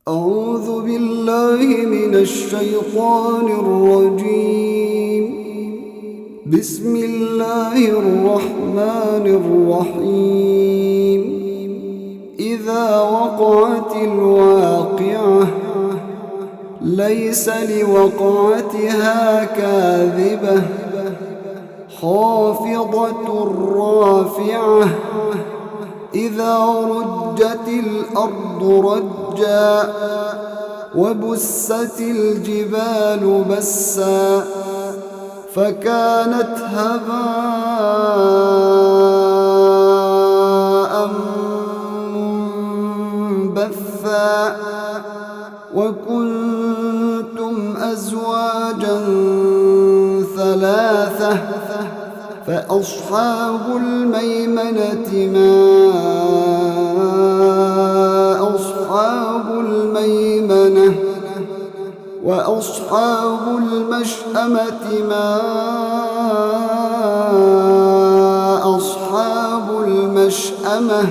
أعوذ بالله من الشيطان الرجيم. بسم الله الرحمن الرحيم. إذا وقعت الواقعة ليس لوقعتها كاذبة خافضة رافعة إذا رجت الأرض رجا وبست الجبال بسا فكانت هباء منبثا وكنتم أزواجا ثلاثة فأصحاب الميمنة ما أصحاب الميمنة وأصحاب المشأمة ما أصحاب المشأمة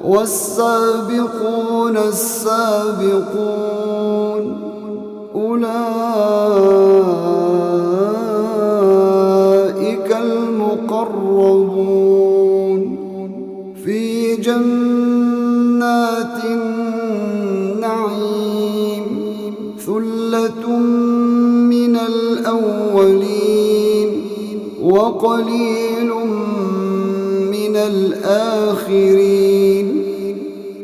والسابقون السابقون أولئك المقربون في جنات النعيم ثلة من الأولين وقليل من الآخرين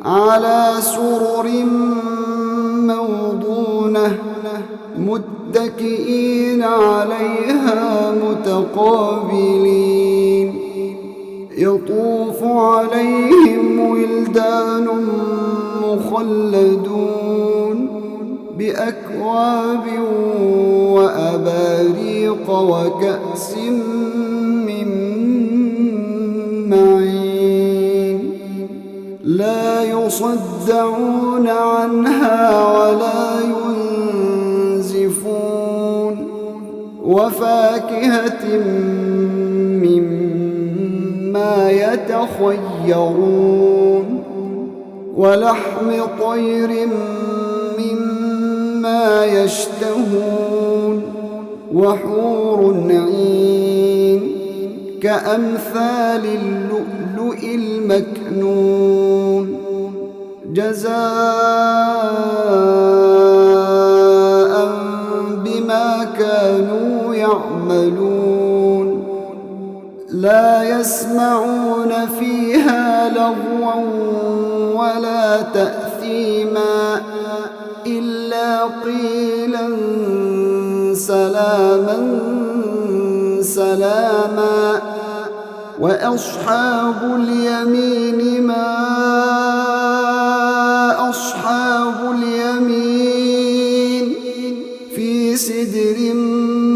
على سرر موضونة متكئين عليها متقابلين يطوف عليهم ولدان مخلدون بأكواب وأباريق وكأس من معين لا يصدعون عنها ولا ينزفون وفاكهة مما يتخيرون ولحم طير مما يشتهون وحور عين كأمثال اللؤلؤ المكنون جزاء بما كانوا يعملون لا يسمعون فيها لغوا ولا تأثيما إلا قيلا سلاما سلاما وأصحاب اليمين ما أصحاب اليمين في سدر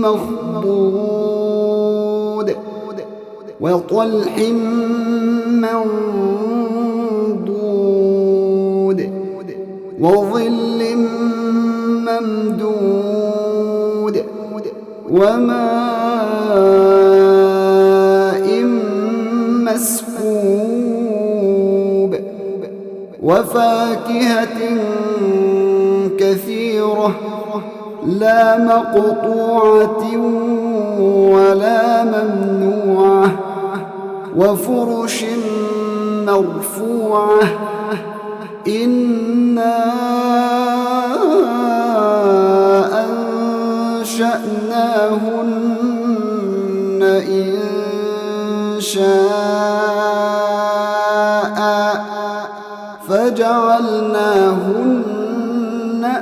مخضود وطلح منضود وظل ممدود وماء مسكوب وفاكهة كثيرة لا مقطوعة ولا ممنوعة وفرش مرفوعة إنا أنشأناهن إنشاء فجعلناهن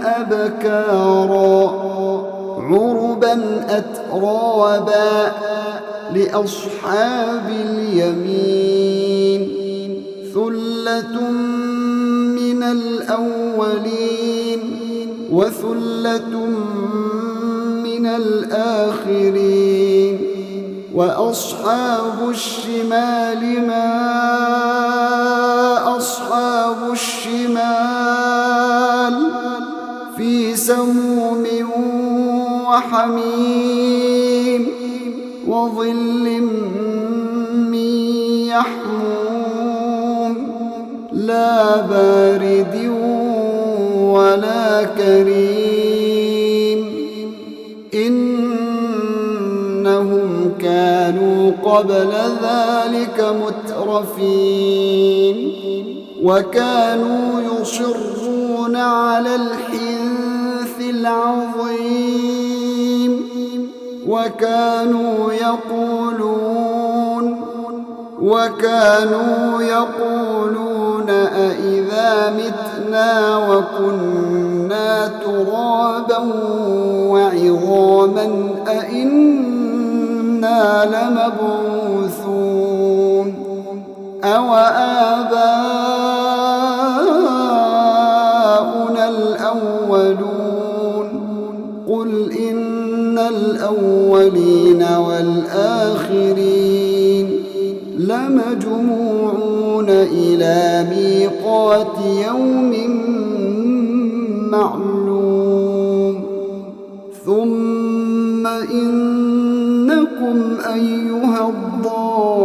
أبكارا عربا أترابا لأصحاب اليمين ثلة من الأولين وثلة من الآخرين وأصحاب الشمال ما أصحاب الشمال في سموم وحميم وظل من يحموم لا بارد ولا كريم إنهم كانوا قبل ذلك مترفين وكانوا يصرون على الحنث العظيم وكانوا يقولون أإذا متنا وكنا ترابا وعظاما أإنا لمبعوثون أوآباؤنا الأولون قل إن الأولين والآخرين لمجموعون إلى ميقات يوم معلوم ثم إنكم أيها الضالون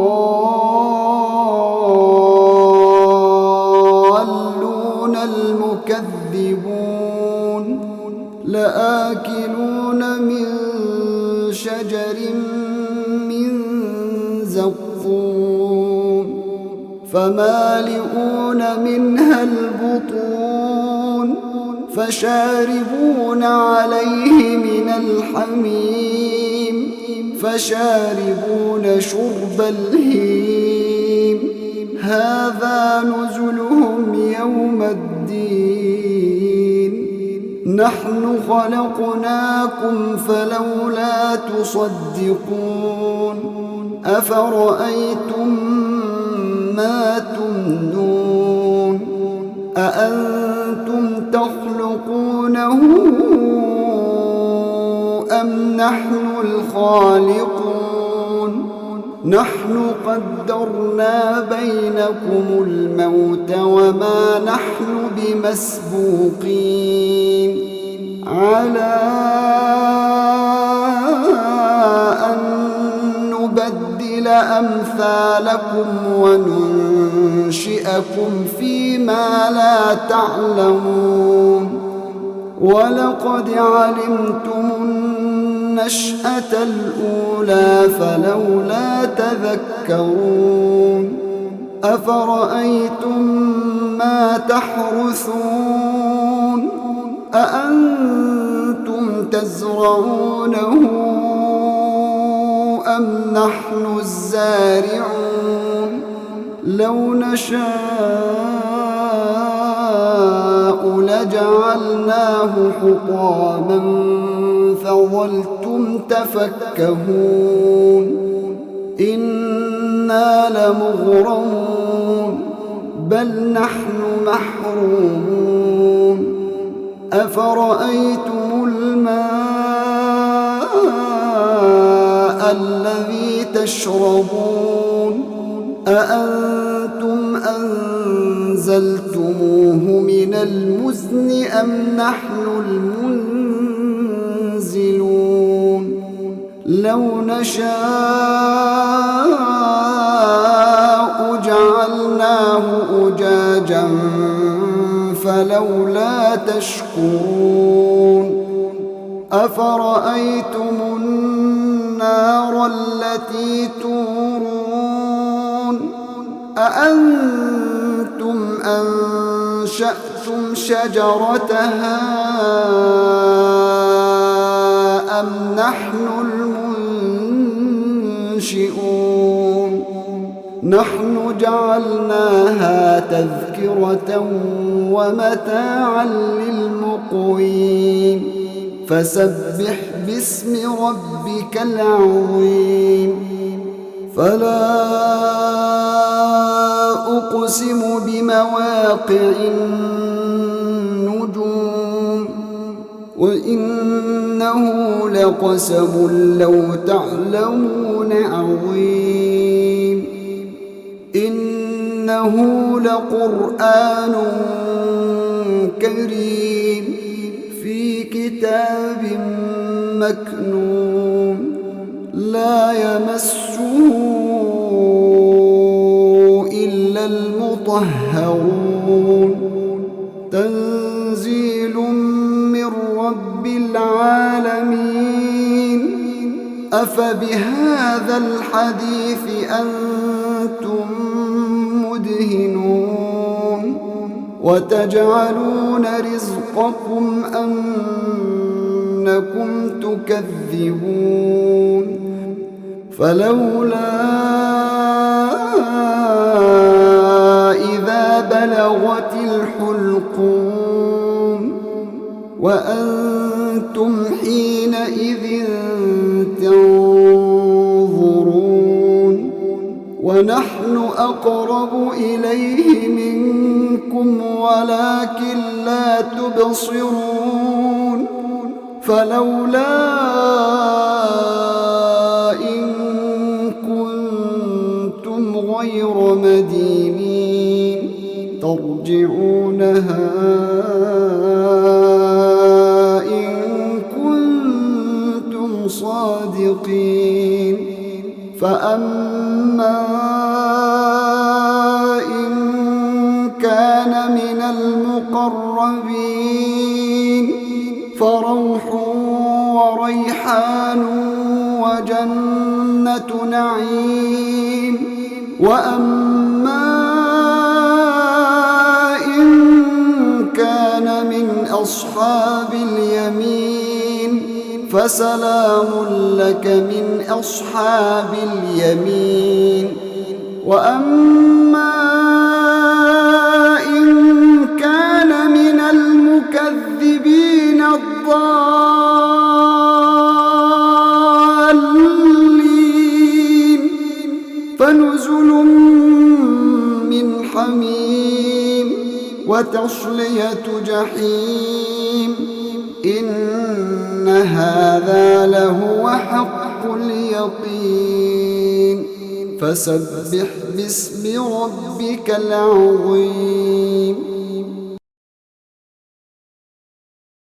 المكذبون لآكلون من شجر من زقوم فمالئون منها البطون فشاربون عليه من الحميم فشاربون شرب الهيم هذا نزلهم يوم الدين نحن خلقناكم فلولا تصدقون أفرأيتم ما تمنون أأنتم تخلقونه أم نحن الخالقون نحن قدرنا بينكم الموت وما نحن بمسبوقين على أن نبدل أمثالكم وننشئكم فيما لا تعلمون ولقد علمتم النشأة الأولى فلولا تذكرون أفرأيتم ما تحرثون أأنتم تزرعونه أم نحن الزارعون لو نشاء لجعلناه حطاما فظلتم تفكهون إنا لمغرمون بل نحن محرومون أفرأيتم الماء الذي تشربون أأنتم أنزلتموه من المزن أم نحن المنزلون لو نشاء جعلناه أجاجا فلولا تشكرون أفرأيتم النار التي تورون أأنتم أنشأتم شجرتها أم نحن المنشئون نحن جعلناها تذكرة ومتاعا للمقوين فسبح باسم ربك العظيم فلا أقسم بمواقع النجوم وإنه لقسم لو تعلمون عظيم إنه لقرآن كريم في كتاب مكنون لا يمسه إلا المطهرون تنزيل رب العالمين. أفبهذا الحديث أنتم مدهنون وتجعلون رزقكم أنكم تكذبون. فلولا إذا بلغت الحلقوم وأنتم حينئذ تنظرون ونحن أقرب إليه منكم ولكن لا تبصرون. فلولا إن كنتم غير مدينين ترجعونها إن كنتم صادقين. فأما إن كان من المقربين فروح وريحان وجنة نعيم. وأما إن كان من أصحاب اليمين فسلام لك من أصحاب اليمين. وأما إن كان من المكذبين الضالين فنزل من حميم وتصلية جحيم. إن هذا لهو حق اليقين. فسبح باسم ربك العظيم.